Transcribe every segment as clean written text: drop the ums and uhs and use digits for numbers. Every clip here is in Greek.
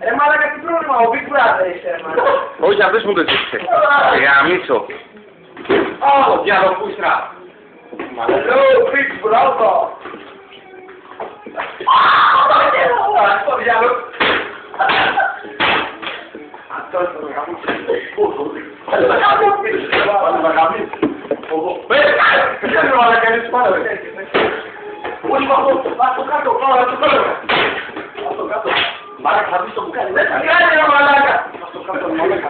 Ρε μάλακα τι πρόβλημα, ο Big Brother είσαι μάλακα. Όχι, αυτές μου το ζήτησε. Γαμίσω. Ω, διαλογούστρα. Hello, Big Brother. Αυτό διάλογο. Αυτό το Μαλάκα, θα πεις το μπουκάλι μέσα. Κάνε ρε μαλάκα. Αυτό κάτω μαλάκα.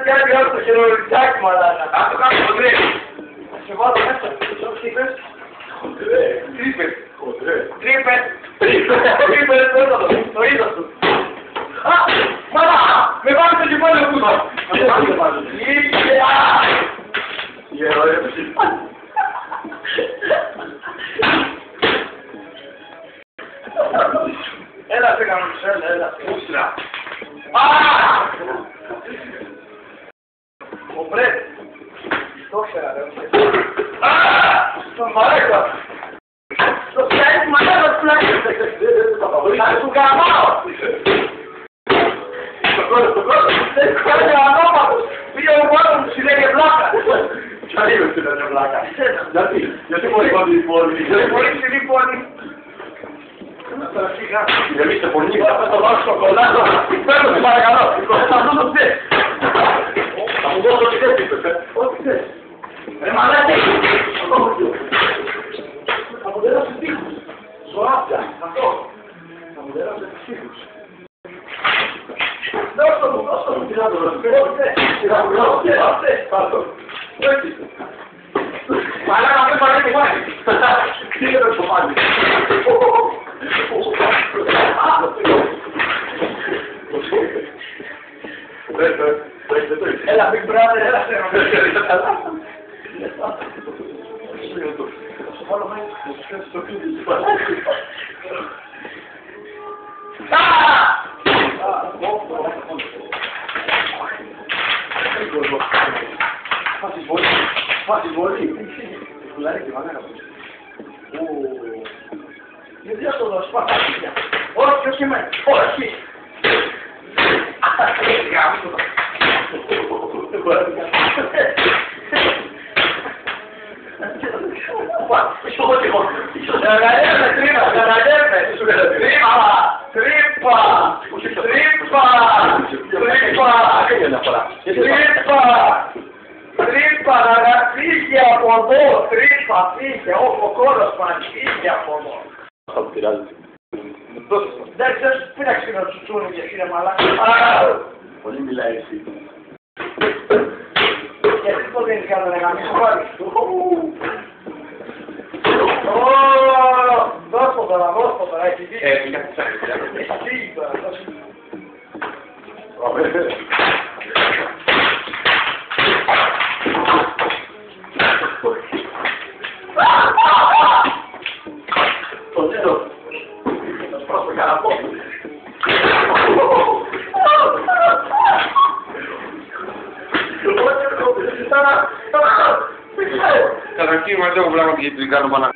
Κάνει άλλο το χειρολογητάκι μαλάκα. Αυτό κάτω χοντρέ. Σε βάλω μέσα. Τι είπες? Χοντρέ. Τρίπες. Τρίπες. Τρίπες. Το είδα σου. Α, μαλάκα. Με βάλει το κεφάλαιο κούτο. Γερόευση. Έλα σε κανονισέλα, έλα. Ούστρα. Ο Μπρέτ. Το ξέρα ρε. Στον μαλάκα. Το φτιάχνεις μαλάκα του πλάκες. Θα σου γαμάω. Στο κόλλο. Κάνει ανώματος. Πήγε ο μόνος μου συνέχεια πλάκα. Ποια είναι αυτή τα πλάκα. Γιατί μου είπα την πόλη. Γιατί μου είπα την πόλη. Γεμίστε πολύ, θα το δώσω στο κολλάδο. Παίρνω, σε παρακαλώ. Θα μου δώσω τι. Θα μου δώσω τι θες. Ό,τι θες. Ρε μαλάτε. Θα μου δέρασε τείχους. Ζωάπια. Αυτό. Θα μου δέρασε τείχους. Δώσω μου. Τι να το δώσω. Τι να το δώσω. Έτσι. Μαλάκα, δεν πάρει το πάλι. Τι είναι το πάλι. Έλα, Big Brother, έλα σε Φάσεις βολή. Κουλάρικη, μαλάκα. Γιατί αυτό το σπαθάκια. Όχι, όχι με. Όχι. Τρύπα, να φύγει από εδώ, τρύπα, φύγε, ο κόρος μας, φύγε από εδώ. Θα μου πειράζει. Δεν ξέρεις, πήραξε να τσουτσούνι και φίλε μαλάκα. Πολύ μιλάει εσύ. Γιατί το δίνεις κάτω να γαμίσω πάλι. Δώσ' το τώρα, έχει δει. Μην καθυσάρεις. Έχει δει τώρα, δώσ' το. Το νερό. Θα σπράσω καραπό. Καταρχήν, μαζί έχω πράγμα και γιατί κάνω πάνω.